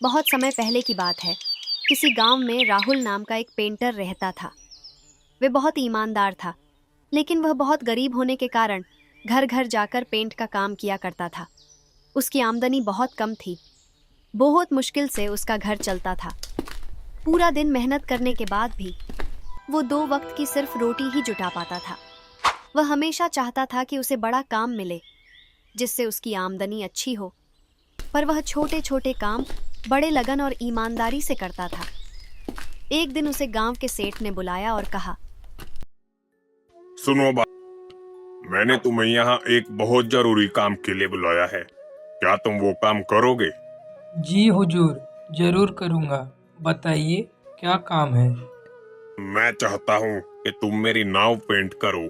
बहुत समय पहले की बात है। किसी गांव में राहुल नाम का एक पेंटर रहता था। वे बहुत ईमानदार था, लेकिन वह बहुत गरीब होने के कारण घर घर जाकर पेंट का काम किया करता था। उसकी आमदनी बहुत कम थी। बहुत मुश्किल से उसका घर चलता था। पूरा दिन मेहनत करने के बाद भी वो 2 वक्त की सिर्फ रोटी ही जुटा पाता था। वह हमेशा चाहता था कि उसे बड़ा काम मिले, जिससे उसकी आमदनी अच्छी हो, पर वह छोटे छोटे काम बड़े लगन और ईमानदारी से करता था। एक दिन उसे गांव के सेठ ने बुलाया और कहा, सुनो बात, मैंने तुम्हें यहाँ एक बहुत जरूरी काम के लिए बुलाया है। क्या तुम वो काम करोगे? जी हुजूर, जरूर करूँगा। बताइए क्या काम है। मैं चाहता हूँ कि तुम मेरी नाव पेंट करो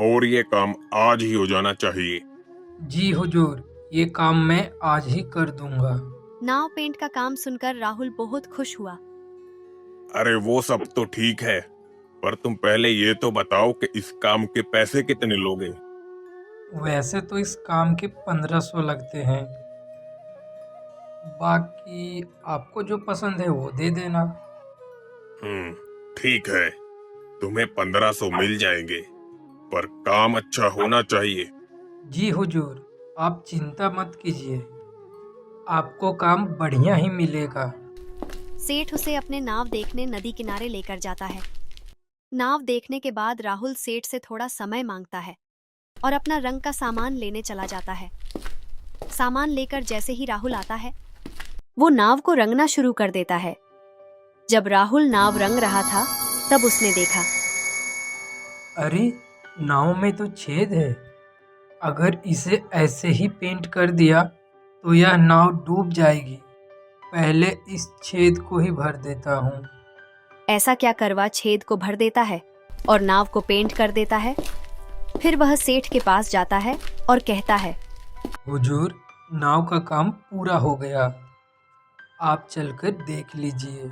और ये काम आज ही हो जाना चाहिए। जी हुजूर, ये काम मैं आज ही कर दूंगा। नाव पेंट का काम सुनकर राहुल बहुत खुश हुआ। अरे वो सब तो ठीक है, पर तुम पहले ये तो बताओ कि इस काम के पैसे कितने लोगे? वैसे तो इस काम के 1500 लगते हैं। बाकी आपको जो पसंद है वो दे देना। ठीक है, तुम्हें 1500 मिल जाएंगे, पर काम अच्छा होना चाहिए। जी हुजूर, आप चिंता मत कीजिए, आपको काम बढ़िया ही मिलेगा। सेठ उसे अपने नाव देखने नदी किनारे लेकर जाता है। नाव देखने के बाद राहुल सेठ से थोड़ा समय मांगता है और अपना रंग का सामान लेने चला जाता है। सामान लेकर जैसे ही राहुल आता है, वो नाव को रंगना शुरू कर देता है। जब राहुल नाव रंग रहा था, तब उसने देखा, अरे, नाव में तो छेद है। अगर इसे ऐसे ही पेंट कर दिया तो यह नाव डूब जाएगी। पहले इस छेद को ही भर देता हूँ। ऐसा क्या करवा छेद को भर देता है और नाव को पेंट कर देता है। फिर वह सेठ के पास जाता है और कहता है, हुजूर, नाव का काम पूरा हो गया। आप चलकर देख लीजिए।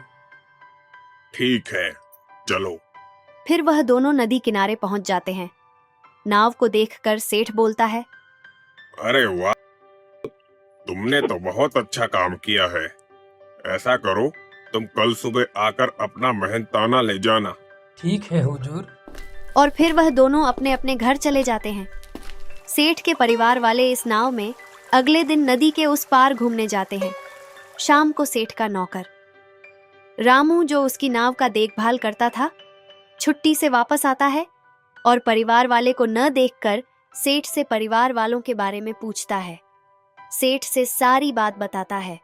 ठीक है, चलो। फिर वह दोनों नदी किनारे पहुंच जाते हैं। नाव को देखकर सेठ बोलता है, अरे वाह, तुमने तो बहुत अच्छा काम किया है। ऐसा करो, तुम कल सुबह आकर अपना मेहनताना ले जाना। ठीक है हुजूर। और फिर वह दोनों अपने अपने घर चले जाते हैं। सेठ के परिवार वाले इस नाव में अगले दिन नदी के उस पार घूमने जाते हैं। शाम को सेठ का नौकर रामू, जो उसकी नाव का देखभाल करता था, छुट्टी से वापस आता है और परिवार वाले को न देखकर सेठ से परिवार वालों के बारे में पूछता है। सेठ से सारी बात बताता है।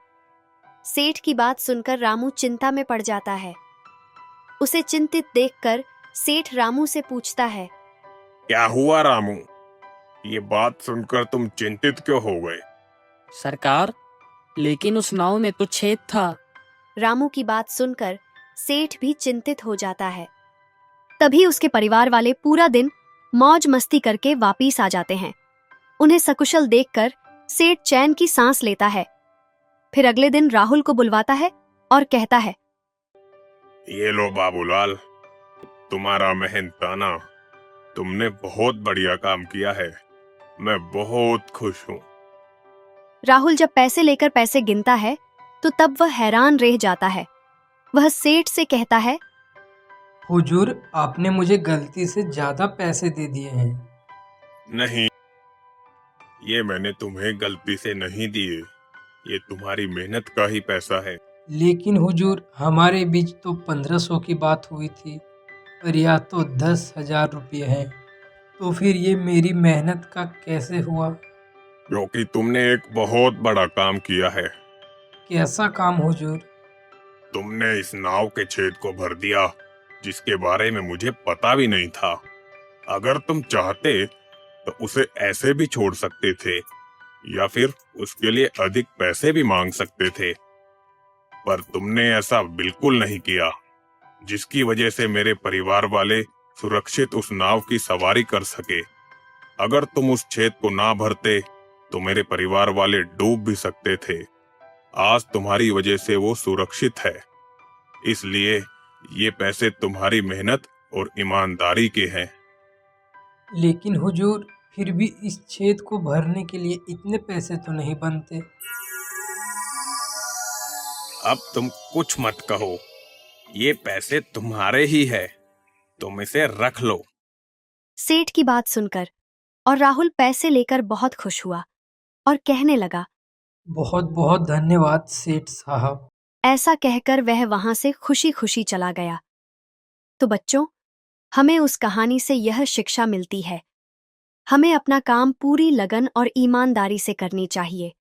सेठ की बात सुनकर रामू चिंता में पड़ जाता है। उसे चिंतित देखकर सेठ रामू से पूछता है, क्या हुआ रामू? ये बात सुनकर तुम चिंतित क्यों हो गए? सरकार, लेकिन उस नाव में तो छेद था। रामू की बात सुनकर सेठ भी चिंतित हो जाता है। तभी उसके परिवार वाले पूरा दिन मौज मस्ती करके वापिस आ जाते हैं। उन्हें सकुशल देखकर सेठ चैन की सांस लेता है। फिर अगले दिन राहुल को बुलवाता है और कहता है, ये लो बाबूलाल, तुम्हारा मेहनताना। तुमने बहुत बढ़िया काम किया है। मैं बहुत खुश हूँ। राहुल जब पैसे लेकर पैसे गिनता है, तो तब वह हैरान रह जाता है। वह सेठ से कहता है, हुजूर, आपने मुझे गलती से ज्यादा पैसे दे दिए हैं। नहीं, ये मैंने तुम्हें गलती से नहीं दिए। ये तुम्हारी मेहनत का ही पैसा है। लेकिन हुजूर, हमारे बीच तो 1500 की बात हुई थी और यह तो 10,000 रुपये हैं। तो फिर ये मेरी मेहनत का कैसे हुआ। क्योंकि तुमने एक बहुत बड़ा काम किया है। कैसा काम हुजूर। तुमने इस नाव के छेद को भर दिया, जिसके बारे में मुझे पता भी नहीं था। अगर तुम चाहते तो उसे ऐसे भी छोड़ सकते थे, या फिर उसके लिए अधिक पैसे भी मांग सकते थे, पर तुमने ऐसा बिल्कुल नहीं किया, जिसकी वजह से मेरे परिवार वाले सुरक्षित उस नाव की सवारी कर सके। अगर तुम उस छेद को ना भरते तो मेरे परिवार वाले डूब भी सकते थे। आज तुम्हारी वजह से वो सुरक्षित है, इसलिए ये पैसे तुम्हारी मेहनत और ईमानदारी के हैं। लेकिन हुजूर, फिर भी इस छेद को भरने के लिए इतने पैसे तो नहीं बनते। अब तुम कुछ मत कहो, ये पैसे तुम्हारे ही है, तुम इसे रख लो। सेठ की बात सुनकर और राहुल पैसे लेकर बहुत खुश हुआ और कहने लगा, बहुत बहुत धन्यवाद सेठ साहब। ऐसा कहकर वह वहां से खुशी खुशी चला गया। तो बच्चों, हमें उस कहानी से यह शिक्षा मिलती है, हमें अपना काम पूरी लगन और ईमानदारी से करनी चाहिए।